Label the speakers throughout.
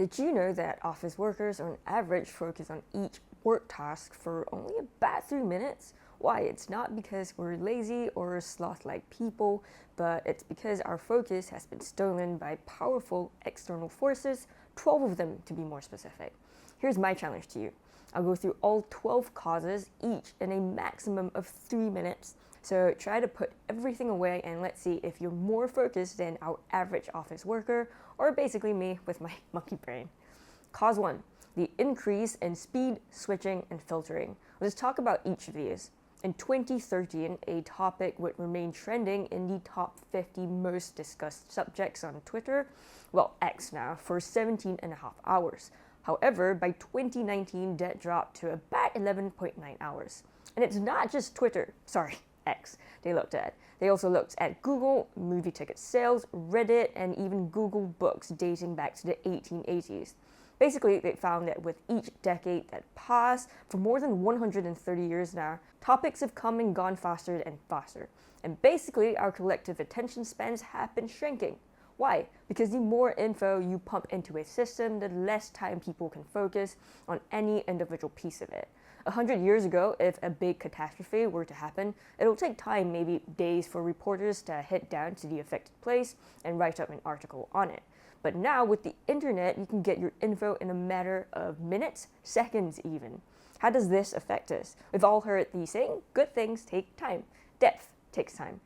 Speaker 1: Did you know that office workers on average focus on each work task for only about 3 minutes? Why? It's not because we're lazy or sloth-like people, but it's because our focus has been stolen by powerful external forces, 12 of them to be more specific. Here's my challenge to you. I'll go through all 12 causes, each in a maximum of 3 minutes. So try to put everything away and let's see if you're more focused than our average office worker, or basically me with my monkey brain. Cause 1, the increase in speed, switching, and filtering. Let's talk about each of these. In 2013, a topic would remain trending in the top 50 most discussed subjects on Twitter, well, X now, for 17 and a half hours. However, by 2019, that dropped to about 11.9 hours. And it's not just Twitter, X, they looked at. They also looked at Google, movie ticket sales, Reddit, and even Google Books dating back to the 1880s. Basically, they found that with each decade that passed, for more than 130 years now, topics have come and gone faster and faster. And basically, our collective attention spans have been shrinking. Why? Because the more info you pump into a system, the less time people can focus on any individual piece of it. 100 years ago, if a big catastrophe were to happen, it'll take time, maybe days, for reporters to head down to the affected place and write up an article on it. But now, with the internet, you can get your info in a matter of minutes, seconds even. How does this affect us? We've all heard the saying, good things take time. Depth takes time.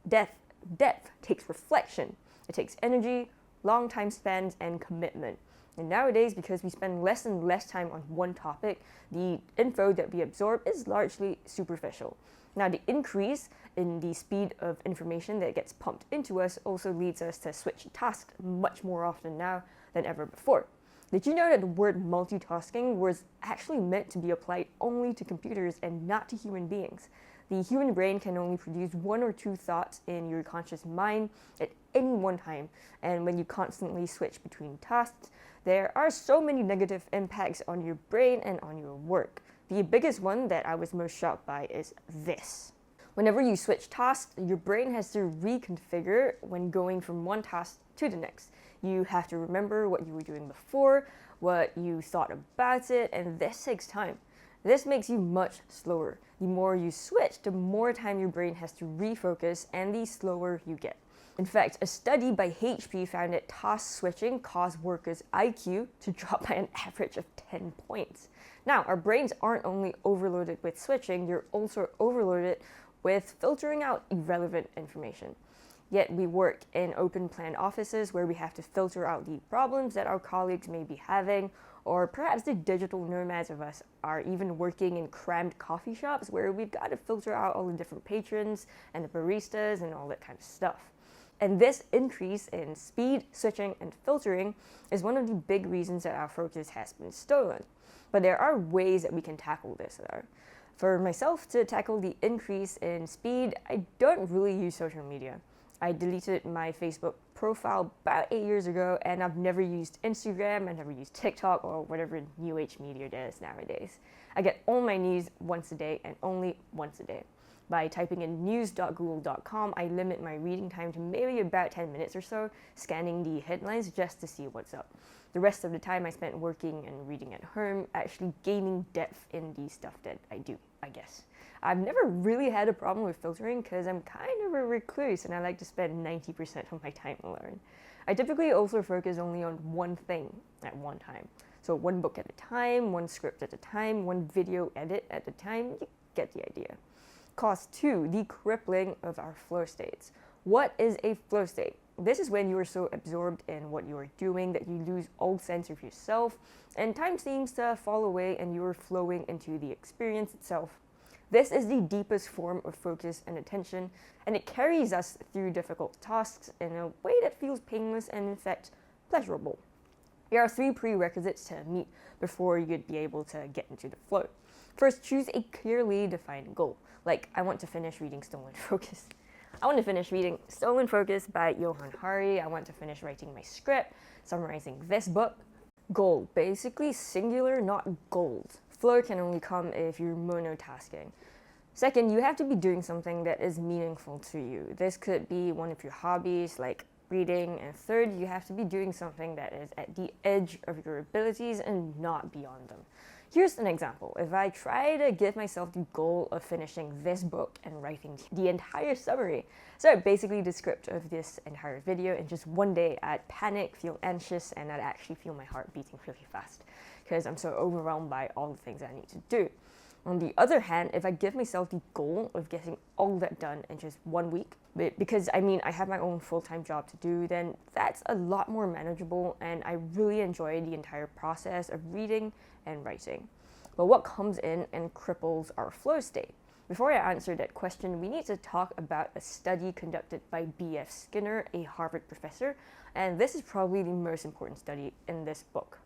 Speaker 1: Depth takes reflection. It takes energy, long time spans, and commitment. And nowadays, because we spend less and less time on one topic, the info that we absorb is largely superficial. Now, the increase in the speed of information that gets pumped into us also leads us to switch tasks much more often now than ever before. Did you know that the word multitasking was actually meant to be applied only to computers and not to human beings? The human brain can only produce 1 or 2 thoughts in your conscious mind at any one time, and when you constantly switch between tasks, there are so many negative impacts on your brain and on your work. The biggest one that I was most shocked by is this. Whenever you switch tasks, your brain has to reconfigure when going from one task to the next. You have to remember what you were doing before, what you thought about it, and this takes time. This makes you much slower. The more you switch, the more time your brain has to refocus, and the slower you get. In fact, a study by HP found that task switching caused workers' IQ to drop by an average of 10 points. Now, our brains aren't only overloaded with switching, you're also overloaded with filtering out irrelevant information. Yet we work in open-plan offices where we have to filter out the problems that our colleagues may be having, or perhaps the digital nomads of us are even working in crammed coffee shops where we've got to filter out all the different patrons and the baristas and all that kind of stuff. And this increase in speed, switching, and filtering is one of the big reasons that our focus has been stolen. But there are ways that we can tackle this though. For myself, to tackle the increase in speed, I don't really use social media. I deleted my Facebook profile about 8 years ago, and I've never used Instagram, I've never used TikTok, or whatever new age media there is nowadays. I get all my news once a day and only once a day. By typing in news.google.com, I limit my reading time to maybe about 10 minutes or so, scanning the headlines just to see what's up. The rest of the time I spent working and reading at home, actually gaining depth in the stuff that I do, I guess. I've never really had a problem with filtering because I'm kind of a recluse and I like to spend 90% of my time alone. I typically also focus only on one thing at one time. So one book at a time, one script at a time, one video edit at a time, you get the idea. Cause 2, the crippling of our flow states. What is a flow state? This is when you are so absorbed in what you are doing that you lose all sense of yourself, and time seems to fall away and you are flowing into the experience itself. This is the deepest form of focus and attention, and it carries us through difficult tasks in a way that feels painless and in fact pleasurable. There are 3 prerequisites to meet before you'd be able to get into the flow. First, choose a clearly defined goal. Like, I want to finish reading Stolen Focus. I want to finish reading Stolen Focus by Johann Hari. I want to finish writing my script, summarizing this book. Goal, basically singular, not gold. Flow can only come if you're monotasking. Second, you have to be doing something that is meaningful to you. This could be one of your hobbies, like reading, and third, you have to be doing something that is at the edge of your abilities and not beyond them. Here's an example. If I try to give myself the goal of finishing this book and writing the entire summary, so basically the script of this entire video, in just one day, I'd panic, feel anxious, and I'd actually feel my heart beating really fast because I'm so overwhelmed by all the things I need to do. On the other hand, if I give myself the goal of getting all that done in just 1 week, because I have my own full-time job to do, then that's a lot more manageable, and I really enjoy the entire process of reading and writing. But what comes in and cripples our flow state? Before I answer that question, we need to talk about a study conducted by B.F. Skinner, a Harvard professor, and this is probably the most important study in this book.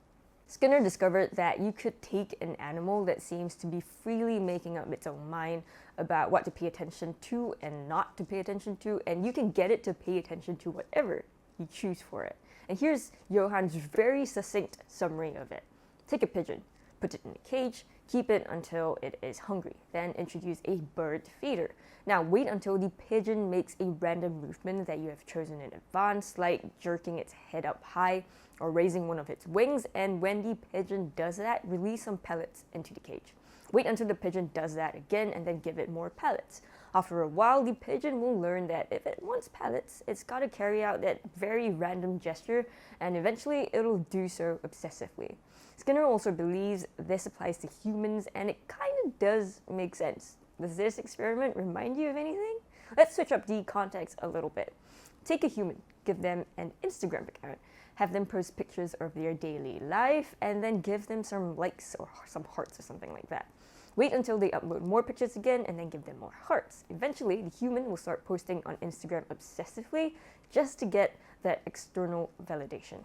Speaker 1: Skinner discovered that you could take an animal that seems to be freely making up its own mind about what to pay attention to and not to pay attention to, and you can get it to pay attention to whatever you choose for it. And here's Johann's very succinct summary of it. Take a pigeon, put it in a cage, keep it until it is hungry, then introduce a bird feeder. Now wait until the pigeon makes a random movement that you have chosen in advance, like jerking its head up high or raising one of its wings, and when the pigeon does that, release some pellets into the cage. Wait until the pigeon does that again and then give it more pellets. After a while, the pigeon will learn that if it wants pellets, it's got to carry out that very random gesture, and eventually it'll do so obsessively. Skinner also believes this applies to humans, and it kind of does make sense. Does this experiment remind you of anything? Let's switch up the context a little bit. Take a human, give them an Instagram account, have them post pictures of their daily life, and then give them some likes or some hearts or something like that. Wait until they upload more pictures again and then give them more hearts. Eventually, the human will start posting on Instagram obsessively just to get that external validation.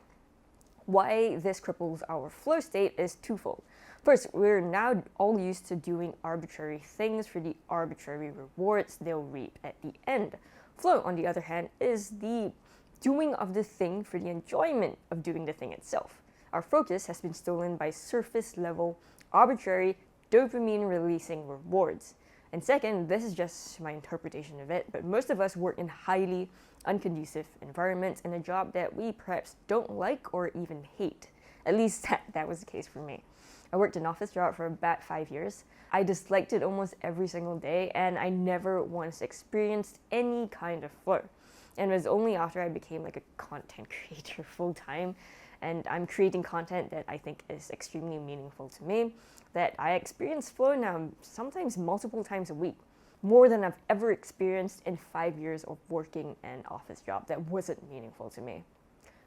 Speaker 1: Why this cripples our flow state is twofold. First, we're now all used to doing arbitrary things for the arbitrary rewards they'll reap at the end. Flow, on the other hand, is the doing of the thing for the enjoyment of doing the thing itself. Our focus has been stolen by surface-level, arbitrary, dopamine-releasing rewards. And second, this is just my interpretation of it, but most of us work in highly unconducive environments in a job that we perhaps don't like or even hate. At least that was the case for me. I worked an office job for about 5 years. I disliked it almost every single day, and I never once experienced any kind of flow. And it was only after I became like a content creator full-time, and I'm creating content that I think is extremely meaningful to me, that I experience flow now sometimes multiple times a week. More than I've ever experienced in 5 years of working an office job that wasn't meaningful to me.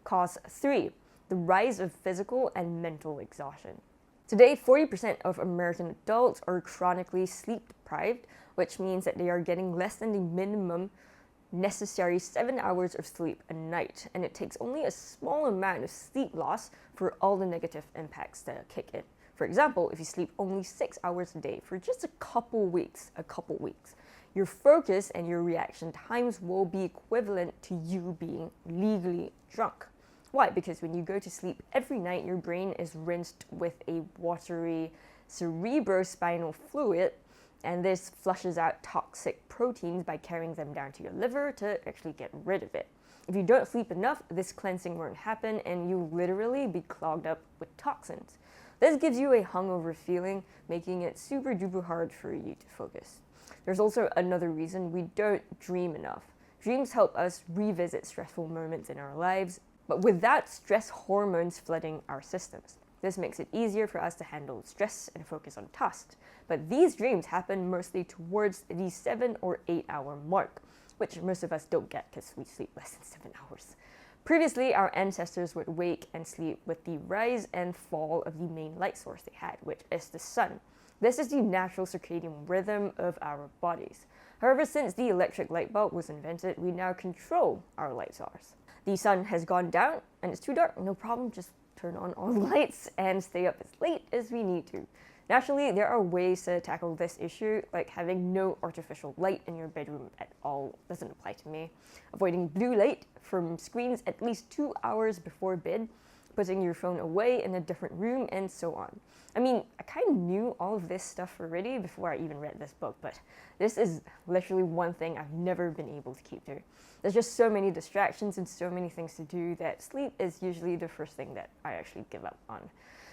Speaker 1: Cause 3, the rise of physical and mental exhaustion. Today, 40% of American adults are chronically sleep deprived, which means that they are getting less than the minimum necessary 7 hours of sleep a night, and it takes only a small amount of sleep loss for all the negative impacts to kick in. For example, if you sleep only 6 hours a day for just a couple weeks, your focus and your reaction times will be equivalent to you being legally drunk. Why? Because when you go to sleep every night, your brain is rinsed with a watery cerebrospinal fluid, and this flushes out toxic proteins by carrying them down to your liver to actually get rid of it. If you don't sleep enough, this cleansing won't happen, and you'll literally be clogged up with toxins. This gives you a hungover feeling, making it super duper hard for you to focus. There's also another reason: we don't dream enough. Dreams help us revisit stressful moments in our lives, but without stress hormones flooding our systems. This makes it easier for us to handle stress and focus on tasks. But these dreams happen mostly towards the 7 or 8 hour mark, which most of us don't get because we sleep less than 7 hours. Previously, our ancestors would wake and sleep with the rise and fall of the main light source they had, which is the sun. This is the natural circadian rhythm of our bodies. However, since the electric light bulb was invented, we now control our light source. The sun has gone down and it's too dark, no problem, just turn on all the lights and stay up as late as we need to. Naturally, there are ways to tackle this issue, like having no artificial light in your bedroom at all. Doesn't apply to me. Avoiding blue light from screens at least 2 hours before bed. putting your phone away in a different room, and so on. I mean, I kind of knew all of this stuff already before I even read this book, but this is literally one thing I've never been able to keep to. There's just so many distractions and so many things to do that sleep is usually the first thing that I actually give up on.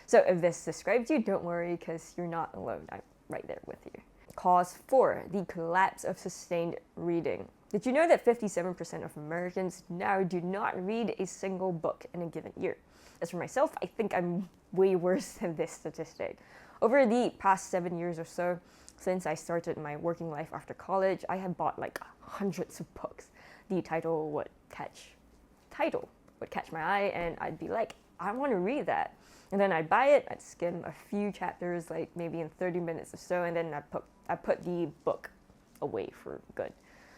Speaker 1: So if this describes you, don't worry, because you're not alone. I'm right there with you. Cause 4, the collapse of sustained reading. Did you know that 57% of Americans now do not read a single book in a given year? As for myself, I think I'm way worse than this statistic. Over the past 7 years or so, since I started my working life after college, I have bought like hundreds of books. The title would catch my eye, and I'd be like, I want to read that. And then I'd buy it, I'd skim a few chapters, like maybe in 30 minutes or so, and then I put the book away for good.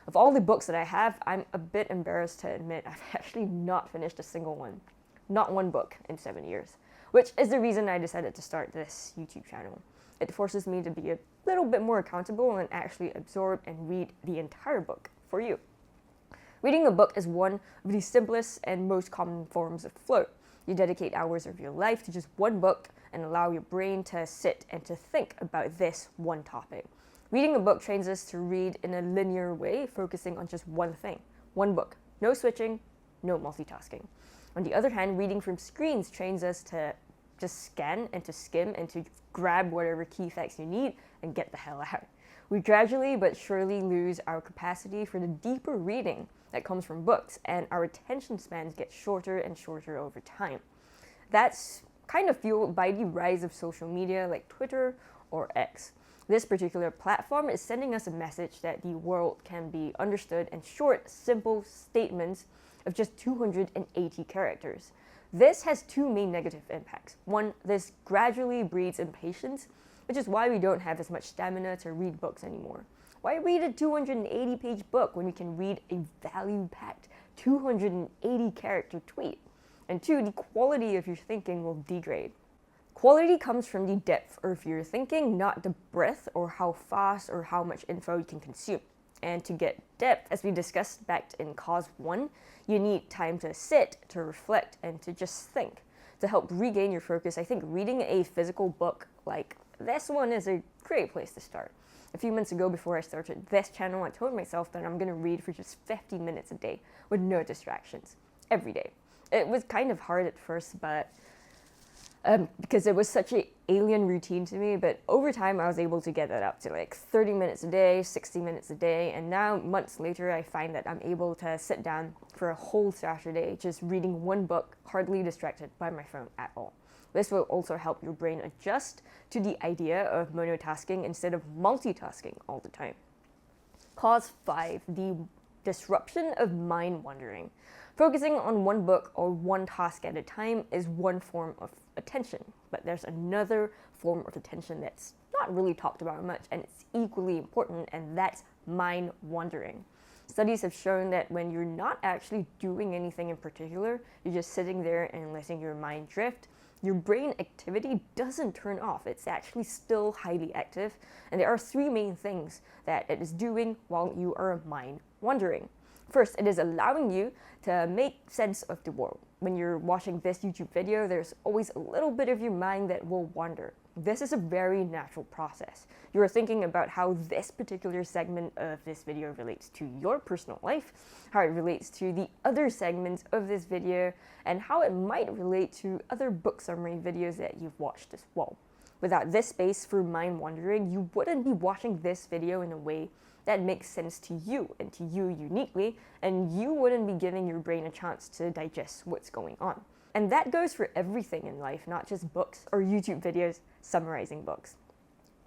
Speaker 1: Of all the books that I have, I'm a bit embarrassed to admit I've actually not finished a single one. Not one book in 7 years, which is the reason I decided to start this YouTube channel. It forces me to be a little bit more accountable and actually absorb and read the entire book for you. Reading a book is one of the simplest and most common forms of flow. You dedicate hours of your life to just one book and allow your brain to sit and to think about this one topic. Reading a book trains us to read in a linear way, focusing on just one thing, one book. No switching, no multitasking. On the other hand, reading from screens trains us to just scan and to skim and to grab whatever key facts you need and get the hell out. We gradually but surely lose our capacity for the deeper reading that comes from books, and our attention spans get shorter and shorter over time. That's kind of fueled by the rise of social media like Twitter or X. This particular platform is sending us a message that the world can be understood in short, simple statements of just 280 characters. This has two main negative impacts. One, this gradually breeds impatience, which is why we don't have as much stamina to read books anymore. Why read a 280-page book when you can read a value-packed 280-character tweet? And two, the quality of your thinking will degrade. Quality comes from the depth of your thinking, not the breadth or how fast or how much info you can consume. And to get depth, as we discussed back in Cause 1, you need time to sit, to reflect, and to just think. To help regain your focus, I think reading a physical book like this one is a great place to start. A few months ago, before I started this channel, I told myself that I'm going to read for just 50 minutes a day with no distractions, every day. It was kind of hard at first, but because it was such an alien routine to me, but over time I was able to get that up to like 30 minutes a day, 60 minutes a day, and now months later I find that I'm able to sit down for a whole Saturday just reading one book, hardly distracted by my phone at all. This will also help your brain adjust to the idea of monotasking instead of multitasking all the time. Cause 5, the disruption of mind wandering. Focusing on one book or one task at a time is one form of attention, but there's another form of attention that's not really talked about much, and it's equally important, and that's mind wandering. Studies have shown that when you're not actually doing anything in particular, you're just sitting there and letting your mind drift, your brain activity doesn't turn off. It's actually still highly active, and there are three main things that it is doing while you are mind wandering. First, it is allowing you to make sense of the world. When you're watching this YouTube video, there's always a little bit of your mind that will wander. This is a very natural process. You're thinking about how this particular segment of this video relates to your personal life, how it relates to the other segments of this video, and how it might relate to other book summary videos that you've watched as well. Without this space for mind wandering, you wouldn't be watching this video in a way that makes sense to you and to you uniquely, and you wouldn't be giving your brain a chance to digest what's going on. And that goes for everything in life, not just books or YouTube videos summarizing books.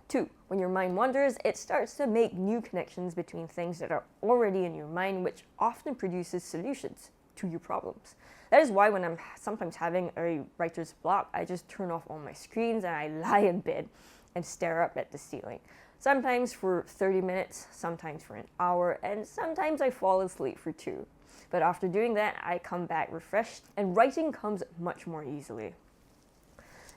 Speaker 1: 2, when your mind wanders, it starts to make new connections between things that are already in your mind, which often produces solutions to your problems. That is why when I'm sometimes having a writer's block, I just turn off all my screens and I lie in bed and stare up at the ceiling. Sometimes for 30 minutes, sometimes for an hour, and sometimes I fall asleep for 2. But after doing that, I come back refreshed, and writing comes much more easily.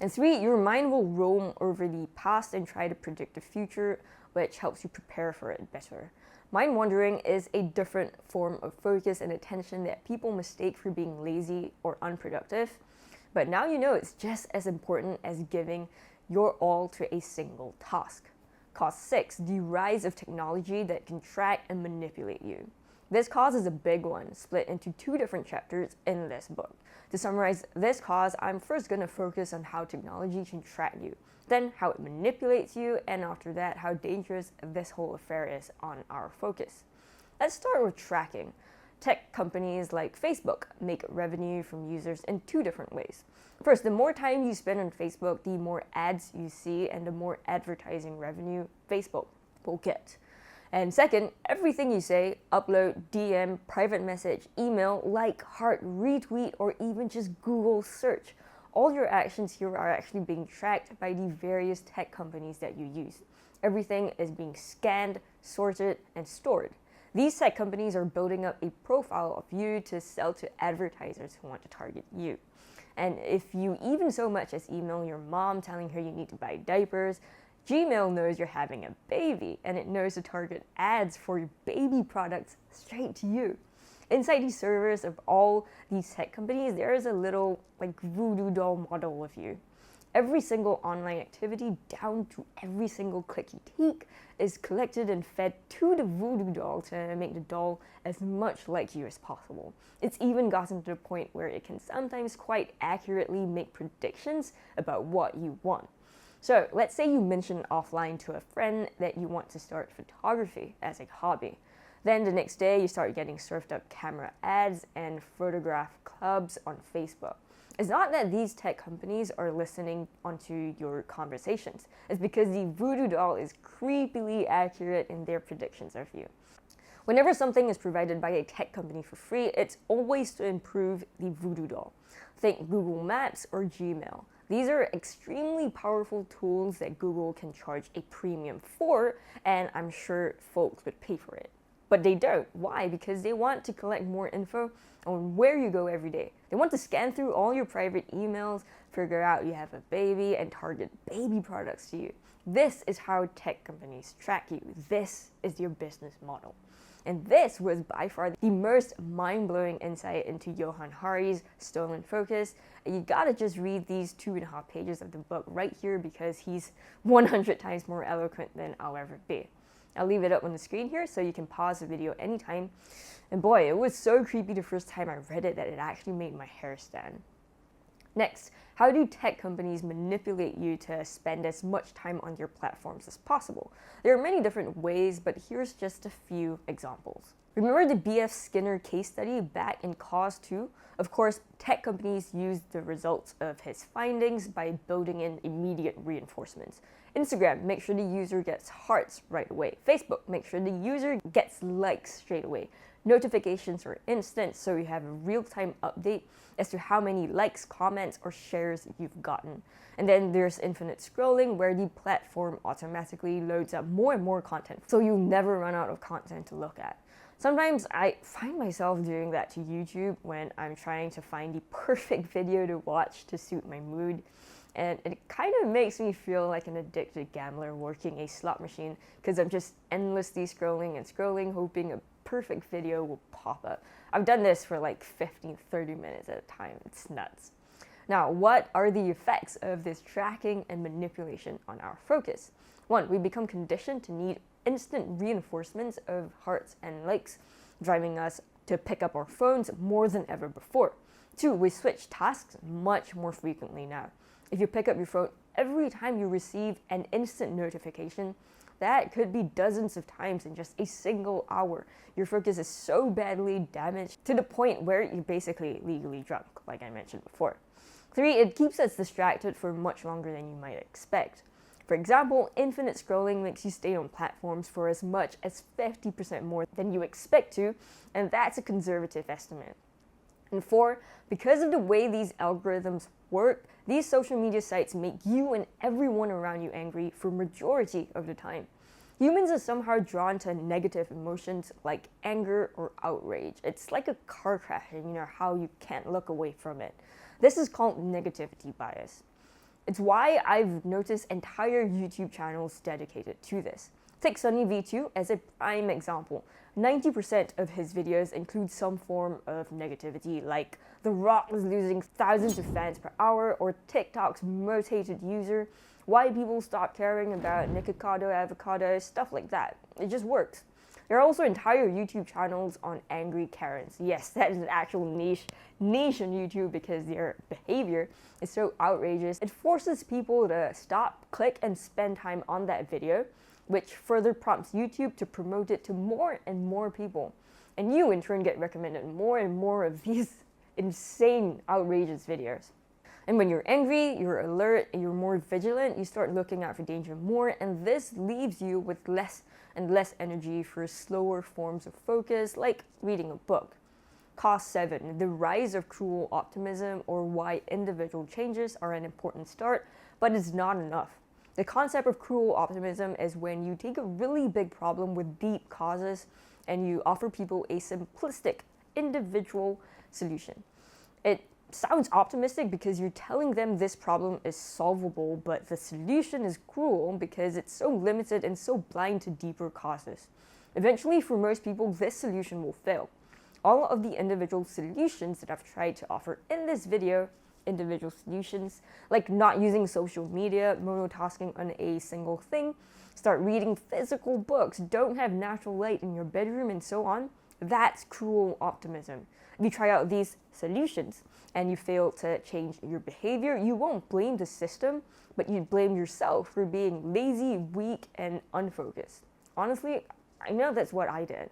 Speaker 1: And 3, your mind will roam over the past and try to predict the future, which helps you prepare for it better. Mind wandering is a different form of focus and attention that people mistake for being lazy or unproductive. But now you know it's just as important as giving your all to a single task. Cause 6, the rise of technology that can track and manipulate you. This cause is a big one, split into 2 different chapters in this book. To summarize this cause, I'm first going to focus on how technology can track you, then how it manipulates you, and after that, how dangerous this whole affair is on our focus. Let's start with tracking. Tech companies like Facebook make revenue from users in 2 different ways. First, the more time you spend on Facebook, the more ads you see and the more advertising revenue Facebook will get. And second, everything you say, upload, DM, private message, email, like, heart, retweet, or even just Google search, all your actions here are actually being tracked by the various tech companies that you use. Everything is being scanned, sorted, and stored. These tech companies are building up a profile of you to sell to advertisers who want to target you. And if you even so much as email your mom telling her you need to buy diapers, Gmail knows you're having a baby and it knows to target ads for your baby products straight to you. Inside the servers of all these tech companies, there is a little voodoo doll model of you. Every single online activity, down to every single click you take, is collected and fed to the voodoo doll to make the doll as much like you as possible. It's even gotten to the point where it can sometimes quite accurately make predictions about what you want. So let's say you mention offline to a friend that you want to start photography as a hobby. Then the next day you start getting served up camera ads and photograph clubs on Facebook. It's not that these tech companies are listening onto your conversations. It's because the voodoo doll is creepily accurate in their predictions of you. Whenever something is provided by a tech company for free, it's always to improve the voodoo doll. Think Google Maps or Gmail. These are extremely powerful tools that Google can charge a premium for, and I'm sure folks would pay for it. But they don't. Why? Because they want to collect more info on where you go every day. They want to scan through all your private emails, figure out you have a baby, and target baby products to you. This is how tech companies track you. This is your business model. And this was by far the most mind-blowing insight into Johann Hari's Stolen Focus. You gotta just read these 2.5 pages of the book right here because he's 100 times more eloquent than I'll ever be. I'll leave it up on the screen here so you can pause the video anytime. And boy, it was so creepy the first time I read it that it actually made my hair stand. Next, how do tech companies manipulate you to spend as much time on your platforms as possible? There are many different ways, but here's just a few examples. Remember the B.F. Skinner case study back in Cause 2? Of course, tech companies used the results of his findings by building in immediate reinforcements. Instagram, make sure the user gets hearts right away. Facebook, make sure the user gets likes straight away. Notifications are instant, so you have a real-time update as to how many likes, comments, or shares you've gotten. And then there's infinite scrolling, where the platform automatically loads up more and more content, so you never run out of content to look at. Sometimes I find myself doing that to YouTube when I'm trying to find the perfect video to watch to suit my mood. And it kind of makes me feel like an addicted gambler working a slot machine because I'm just endlessly scrolling and scrolling, hoping a perfect video will pop up. I've done this for like 15, 30 minutes at a time. It's nuts. Now, what are the effects of this tracking and manipulation on our focus? 1, we become conditioned to need instant reinforcements of hearts and likes, driving us to pick up our phones more than ever before. 2, we switch tasks much more frequently now. If you pick up your phone every time you receive an instant notification, that could be dozens of times in just a single hour. Your focus is so badly damaged to the point where you're basically legally drunk, like I mentioned before. 3, it keeps us distracted for much longer than you might expect. For example, infinite scrolling makes you stay on platforms for as much as 50% more than you expect to, and that's a conservative estimate. And 4, because of the way these algorithms work, these social media sites make you and everyone around you angry for majority of the time. Humans are somehow drawn to negative emotions like anger or outrage. It's like a car crash, and you know how you can't look away from it. This is called negativity bias. It's why I've noticed entire YouTube channels dedicated to this. Take Sunny V2 as a prime example. 90% of his videos include some form of negativity, like The Rock is losing thousands of fans per hour, or TikTok's most hated user, why people stop caring about Nikocado avocados, stuff like that. It just works. There are also entire YouTube channels on angry Karens. Yes, that is an actual niche on YouTube because their behavior is so outrageous. It forces people to stop, click, and spend time on that video, which further prompts YouTube to promote it to more and more people. And you, in turn, get recommended more and more of these insane, outrageous videos. And when you're angry, you're alert, and you're more vigilant, you start looking out for danger more, and this leaves you with less and less energy for slower forms of focus, like reading a book. Cause 7, the rise of cruel optimism, or why individual changes are an important start, but it's not enough. The concept of cruel optimism is when you take a really big problem with deep causes and you offer people a simplistic, individual solution. It sounds optimistic because you're telling them this problem is solvable, but the solution is cruel because it's so limited and so blind to deeper causes. Eventually, for most people, this solution will fail. All of the individual solutions that I've tried to offer in this video, individual solutions, like not using social media, monotasking on a single thing, start reading physical books, don't have natural light in your bedroom, and so on, that's cruel optimism. If you try out these solutions and you fail to change your behavior, you won't blame the system, but you blame yourself for being lazy, weak, and unfocused. Honestly, I know that's what I did.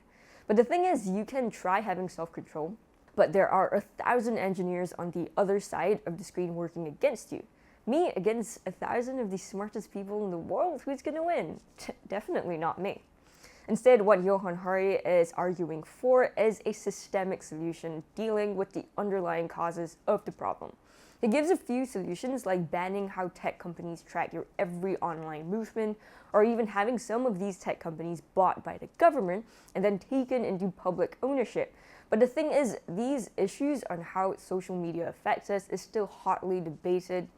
Speaker 1: But the thing is, you can try having self-control, but there are 1,000 engineers on the other side of the screen working against you. Me against 1,000 of the smartest people in the world, who's gonna win? Definitely not me. Instead, what Johann Hari is arguing for is a systemic solution dealing with the underlying causes of the problem. He gives a few solutions like banning how tech companies track your every online movement, or even having some of these tech companies bought by the government and then taken into public ownership. But the thing is, these issues on how social media affects us is still hotly debated,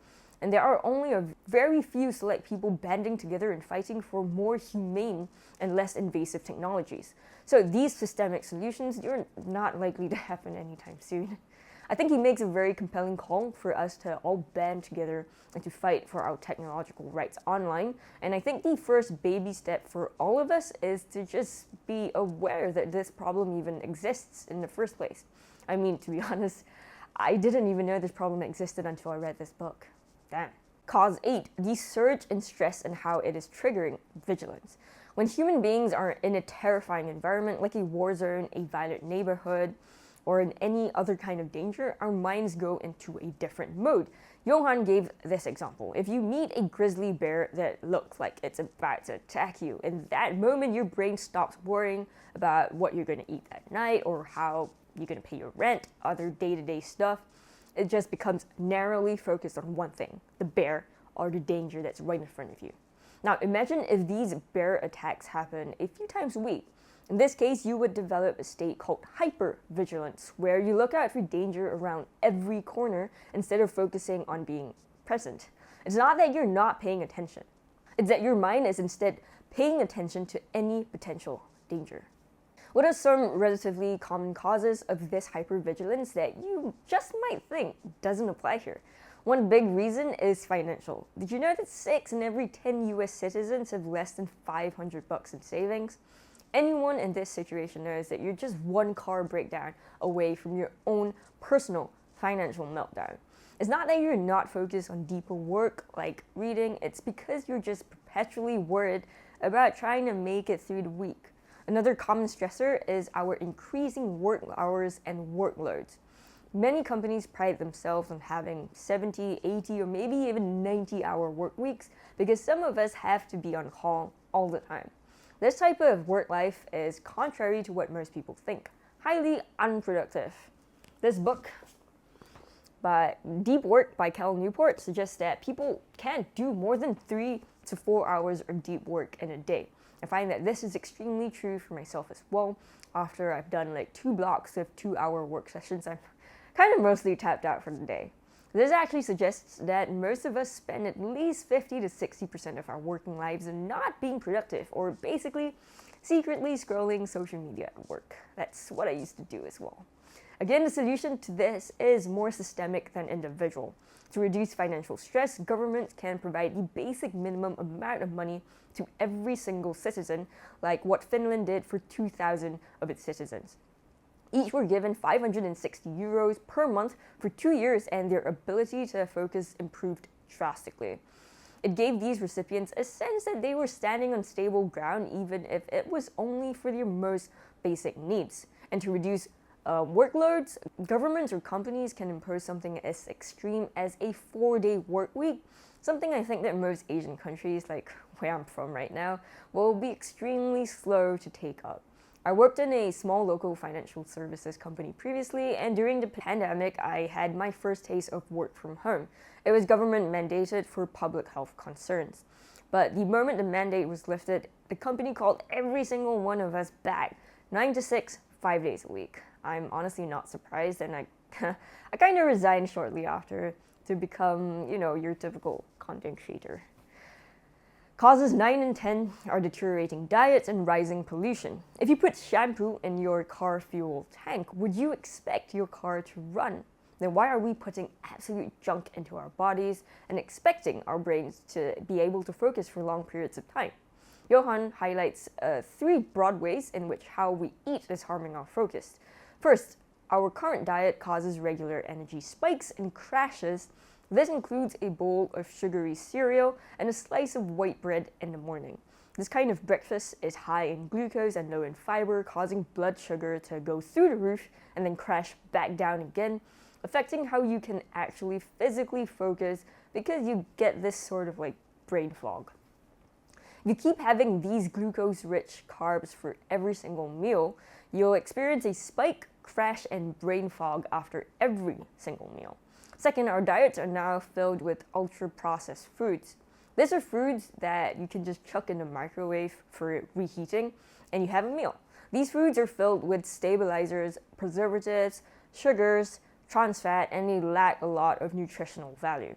Speaker 1: and there are only a very few select people banding together and fighting for more humane and less invasive technologies. So these systemic solutions, they're not likely to happen anytime soon. I think he makes a very compelling call for us to all band together and to fight for our technological rights online. And I think the first baby step for all of us is to just be aware that this problem even exists in the first place. I mean, to be honest, I didn't even know this problem existed until I read this book. Damn. Cause 8, the surge in stress and how it is triggering vigilance. When human beings are in a terrifying environment like a war zone, a violent neighborhood, or in any other kind of danger, our minds go into a different mode. Johann gave this example. If you meet a grizzly bear that looks like it's about to attack you, in that moment your brain stops worrying about what you're going to eat that night or how you're going to pay your rent, other day-to-day stuff. It just becomes narrowly focused on one thing, the bear or the danger that's right in front of you. Now imagine if these bear attacks happen a few times a week. In this case, you would develop a state called hypervigilance, where you look out for danger around every corner instead of focusing on being present. It's not that you're not paying attention. It's that your mind is instead paying attention to any potential danger. What are some relatively common causes of this hypervigilance that you just might think doesn't apply here? One big reason is financial. Did you know that 6 in every 10 US citizens have less than $500 in savings? Anyone in this situation knows that you're just one car breakdown away from your own personal financial meltdown. It's not that you're not focused on deeper work like reading, it's because you're just perpetually worried about trying to make it through the week. Another common stressor is our increasing work hours and workloads. Many companies pride themselves on having 70, 80, or maybe even 90-hour work weeks because some of us have to be on call all the time. This type of work life is contrary to what most people think, highly unproductive. This book, by Deep Work by Cal Newport, suggests that people can't do more than 3 to 4 hours of deep work in a day. I find that this is extremely true for myself as well. After I've done like 2 blocks of 2-hour work sessions, I'm kind of mostly tapped out for the day. This actually suggests that most of us spend at least 50 to 60% of our working lives not being productive, or basically secretly scrolling social media at work. That's what I used to do as well. Again, the solution to this is more systemic than individual. To reduce financial stress, governments can provide the basic minimum amount of money to every single citizen, like what Finland did for 2,000 of its citizens. Each were given €560 per month for 2 years, and their ability to focus improved drastically. It gave these recipients a sense that they were standing on stable ground, even if it was only for their most basic needs. And to reduce workloads, governments or companies can impose something as extreme as a 4-day work week, something I think that most Asian countries, like where I'm from right now, will be extremely slow to take up. I worked in a small local financial services company previously, and during the pandemic, I had my first taste of work from home. It was government mandated for public health concerns. But the moment the mandate was lifted, the company called every single one of us back, 9 to 6, 5 days a week. I'm honestly not surprised, and I kind of resigned shortly after to become, your typical content creator. Causes 9 and 10 are deteriorating diets and rising pollution. If you put shampoo in your car fuel tank, would you expect your car to run? Then why are we putting absolute junk into our bodies and expecting our brains to be able to focus for long periods of time? Johann highlights 3 broad ways in which how we eat is harming our focus. First, our current diet causes regular energy spikes and crashes. This includes a bowl of sugary cereal and a slice of white bread in the morning. This kind of breakfast is high in glucose and low in fiber, causing blood sugar to go through the roof and then crash back down again, affecting how you can actually physically focus because you get this sort of brain fog. If you keep having these glucose-rich carbs for every single meal, you'll experience a spike, crash, and brain fog after every single meal. Second, our diets are now filled with ultra-processed foods. These are foods that you can just chuck in the microwave for reheating, and you have a meal. These foods are filled with stabilizers, preservatives, sugars, trans fat, and they lack a lot of nutritional value.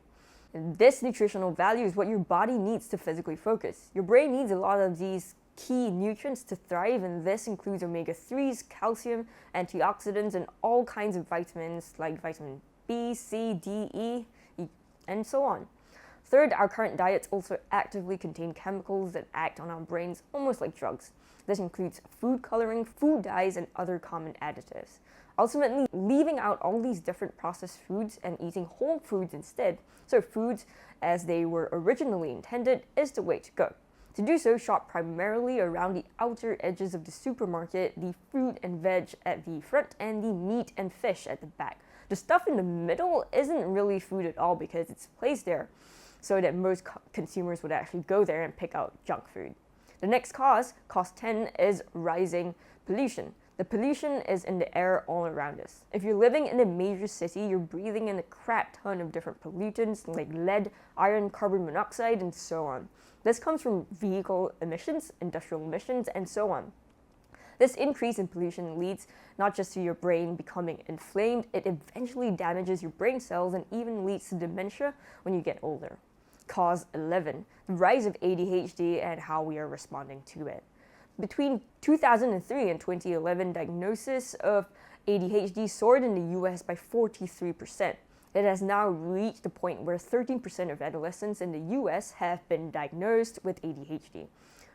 Speaker 1: And this nutritional value is what your body needs to physically focus. Your brain needs a lot of these key nutrients to thrive, and this includes omega-3s, calcium, antioxidants, and all kinds of vitamins like vitamin B, C, D, E, and so on. Third, our current diets also actively contain chemicals that act on our brains almost like drugs. This includes food coloring, food dyes, and other common additives. Ultimately, leaving out all these different processed foods and eating whole foods instead, so foods as they were originally intended, is the way to go. To do so, shop primarily around the outer edges of the supermarket, the fruit and veg at the front, and the meat and fish at the back. The stuff in the middle isn't really food at all because it's placed there so that most consumers would actually go there and pick out junk food. The next cause 10, is rising pollution. The pollution is in the air all around us. If you're living in a major city, you're breathing in a crap ton of different pollutants like lead, iron, carbon monoxide, and so on. This comes from vehicle emissions, industrial emissions, and so on. This increase in pollution leads not just to your brain becoming inflamed, it eventually damages your brain cells and even leads to dementia when you get older. Cause 11, the rise of ADHD and how we are responding to it. Between 2003 and 2011, diagnosis of ADHD soared in the US by 43%. It has now reached the point where 13% of adolescents in the US have been diagnosed with ADHD.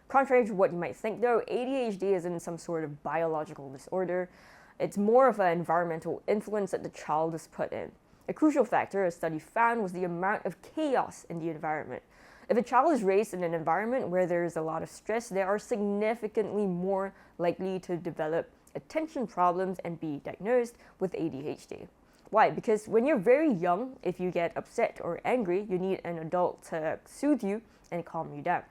Speaker 1: Contrary to what you might think though, ADHD isn't some sort of biological disorder. It's more of an environmental influence that the child is put in. A crucial factor a study found was the amount of chaos in the environment. If a child is raised in an environment where there is a lot of stress, they are significantly more likely to develop attention problems and be diagnosed with ADHD. Why? Because when you're very young, if you get upset or angry, you need an adult to soothe you and calm you down.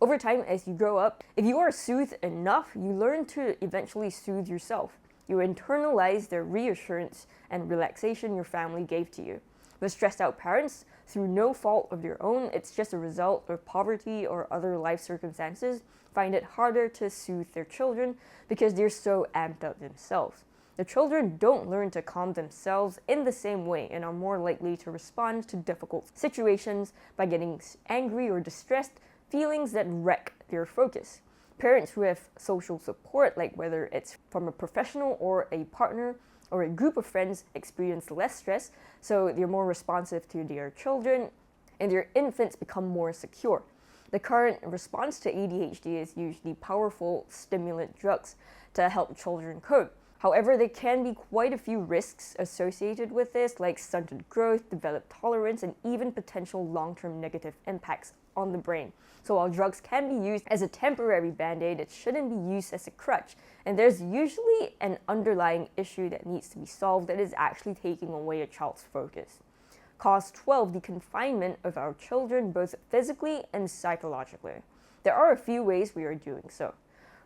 Speaker 1: Over time, as you grow up, if you are soothed enough, you learn to eventually soothe yourself. You internalize the reassurance and relaxation your family gave to you. With stressed out parents, through no fault of their own, it's just a result of poverty or other life circumstances, find it harder to soothe their children because they're so amped up themselves. The children don't learn to calm themselves in the same way and are more likely to respond to difficult situations by getting angry or distressed, feelings that wreck their focus. Parents who have social support, like whether it's from a professional or a partner or a group of friends, experience less stress, so they're more responsive to their children and their infants become more secure. The current response to ADHD is usually powerful stimulant drugs to help children cope. However, there can be quite a few risks associated with this, like stunted growth, developed tolerance, and even potential long-term negative impacts on the brain. So while drugs can be used as a temporary band-aid, it shouldn't be used as a crutch. And there's usually an underlying issue that needs to be solved that is actually taking away a child's focus. Cause 12, the confinement of our children, both physically and psychologically. There are a few ways we are doing so.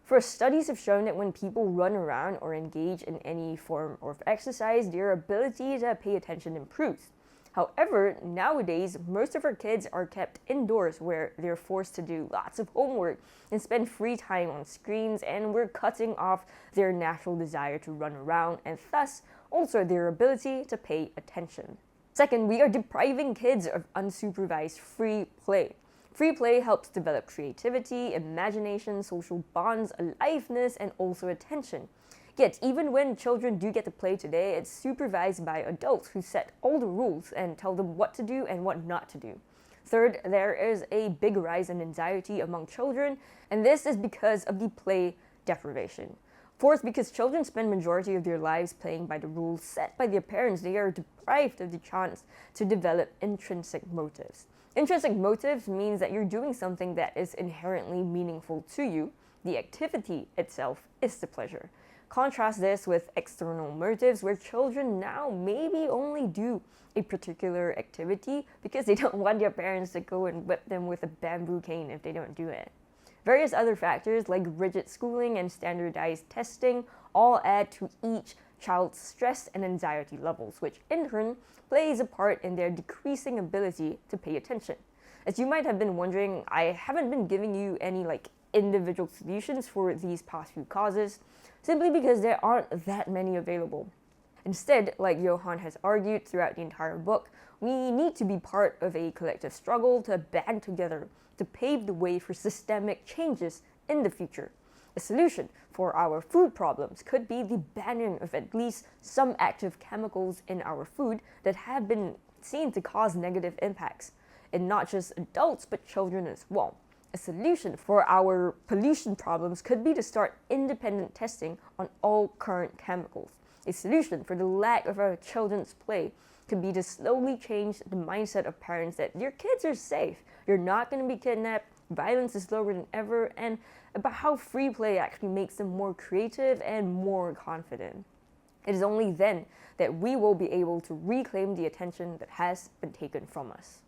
Speaker 1: First, studies have shown that when people run around or engage in any form of exercise, their ability to pay attention improves. However, nowadays, most of our kids are kept indoors where they're forced to do lots of homework and spend free time on screens, and we're cutting off their natural desire to run around and thus also their ability to pay attention. Second, we are depriving kids of unsupervised free play. Free play helps develop creativity, imagination, social bonds, aliveness, and also attention. Yet, even when children do get to play today, it's supervised by adults who set all the rules and tell them what to do and what not to do. Third, there is a big rise in anxiety among children, and this is because of the play deprivation. Fourth, because children spend majority of their lives playing by the rules set by their parents, they are deprived of the chance to develop intrinsic motives. Intrinsic motives means that you're doing something that is inherently meaningful to you. The activity itself is the pleasure. Contrast this with external motives, where children now maybe only do a particular activity because they don't want their parents to go and whip them with a bamboo cane if they don't do it. Various other factors like rigid schooling and standardized testing all add to each child's stress and anxiety levels, which in turn plays a part in their decreasing ability to pay attention. As you might have been wondering, I haven't been giving you any individual solutions for these past few causes, simply because there aren't that many available. Instead, like Johann has argued throughout the entire book, we need to be part of a collective struggle to band together to pave the way for systemic changes in the future. A solution for our food problems could be the banning of at least some active chemicals in our food that have been seen to cause negative impacts in not just adults but children as well. A solution for our pollution problems could be to start independent testing on all current chemicals. A solution for the lack of our children's play could be to slowly change the mindset of parents that your kids are safe, you're not going to be kidnapped, violence is lower than ever, and about how free play actually makes them more creative and more confident. It is only then that we will be able to reclaim the attention that has been taken from us.